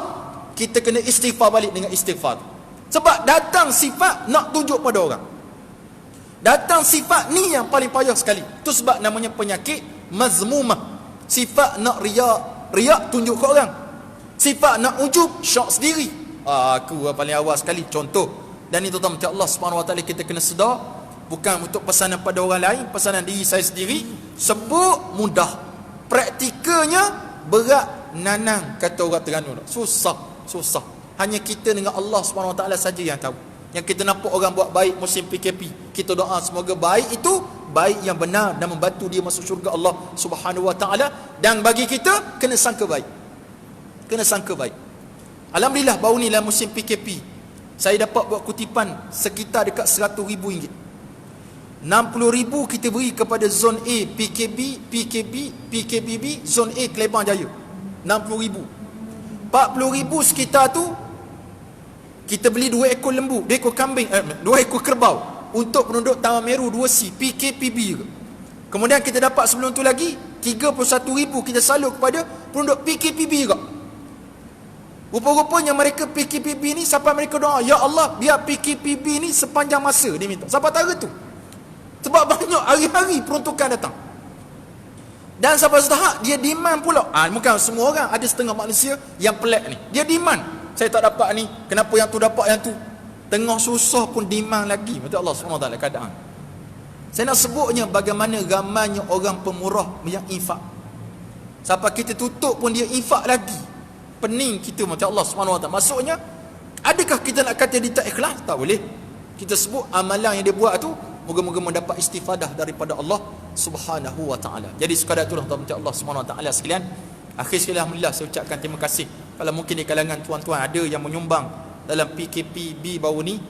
kita kena istighfar balik dengan istighfar. Sebab datang sifat nak tunjuk pada orang. Datang sifat ni yang paling payah sekali. Itu sebab namanya penyakit mazmumah. Sifat nak riak tunjuk ke orang. Sifat nak ujub, syok sendiri. Aku paling awal sekali, contoh. Dan itu tuan-tuan, Allah Subhanahu wa taala kita kena sedar, bukan untuk pesanan pada orang lain, pesanan diri saya sendiri. Sebut mudah, praktikalnya berat nanang, kata orang Terengganu. Susah. Hanya kita dengan Allah Subhanahu wa taala saja yang tahu. Yang kita nampak orang buat baik musim PKP, kita doa semoga baik itu baik yang benar dan membantu dia masuk syurga Allah Subhanahu wa taala. Dan bagi kita kena sangka baik. Alhamdulillah baru ni lah musim PKP, saya dapat buat kutipan sekitar dekat RM100,000. RM60,000 kita beri kepada zon A PKBB, zon A Kelebang Jaya. RM60,000. RM40,000 sekitar tu kita beli 2 ekor lembu, 2 ekor kambing, 2 ekor kerbau untuk penduduk Taman Meru 2C PKPB juga. Kemudian kita dapat sebelum tu lagi RM31,000 kita salur kepada penduduk PKPB juga. Rupa-rupanya mereka PKPB ni sampai mereka doa, ya Allah biar PKPB ni sepanjang masa dia minta. Sampai tahun tu. Sebab banyak hari-hari peruntukan datang. Dan sampai setahap dia demand pula. Bukan semua orang, ada setengah manusia yang pelik ni. Dia demand. Saya tak dapat ni, kenapa yang tu dapat yang tu? Tengah susah pun demand lagi. Betul Allah SWT keadaan. Saya nak sebutnya bagaimana ramainya orang pemurah yang infak. Sampai kita tutup pun dia infak lagi. Pening kita macam Allah SWT. Maksudnya, adakah kita nak kata dia tak ikhlas? Tak boleh. Kita sebut amalan yang dia buat tu, moga-moga mendapat istifadah daripada Allah Subhanahu wa taala. Jadi sekadar itulah tuan-tuan Allah Subhanahu wa taala sekalian. Akhir sekali alhamdulillah saya ucapkan terima kasih. Kalau mungkin di kalangan tuan-tuan ada yang menyumbang dalam PKPB baru ni,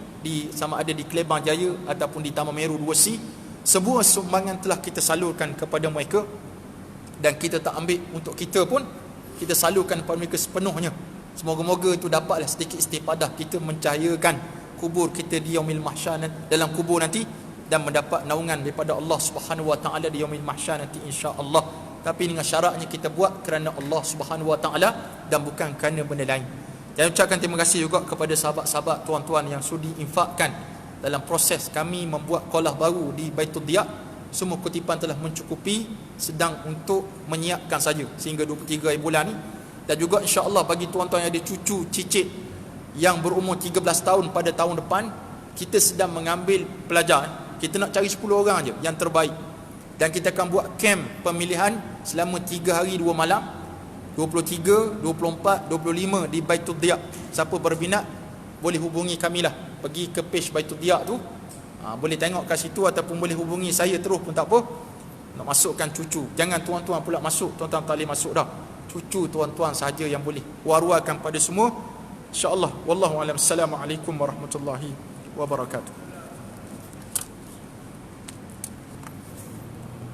sama ada di Kelebang Jaya ataupun di Taman Meru 2C, sebuah sumbangan telah kita salurkan kepada mereka, dan kita tak ambil untuk kita pun, kita salurkan kepada mereka sepenuhnya. Semoga-moga itu dapatlah sedikit istifadah kita mencahayakan kubur kita di yaumil mahsyar, dalam kubur nanti, dan mendapat naungan daripada Allah Subhanahu wa taala di yaumil mahsyar nanti insya-Allah. Tapi dengan syaratnya kita buat kerana Allah Subhanahu wa taala dan bukan kerana benda lain. Dan ucapkan terima kasih juga kepada sahabat-sahabat tuan-tuan yang sudi infakkan dalam proses kami membuat kolah baru di Baitul Diyak. Semua kutipan telah mencukupi, sedang untuk menyiapkan saja sehingga 23 hari bulan ni. Dan juga insya-Allah bagi tuan-tuan yang ada cucu cicit yang berumur 13 tahun pada tahun depan, kita sedang mengambil pelajar Kita nak cari 10 orang je yang terbaik. Dan kita akan buat camp pemilihan selama 3 hari 2 malam, 23, 24, 25 di Baitul Diyak. Siapa berminat boleh hubungi kami lah. Pergi ke page Baitul Diyak tu, boleh tengok kat situ, ataupun boleh hubungi saya terus pun tak apa. Nak masukkan cucu, jangan tuan-tuan pula masuk, tuan-tuan tak boleh masuk dah. Cucu tuan-tuan sahaja yang boleh. War-warkan pada semua, insya-Allah. Wallahu a'lam. Assalamualaikum warahmatullahi wabarakatuh.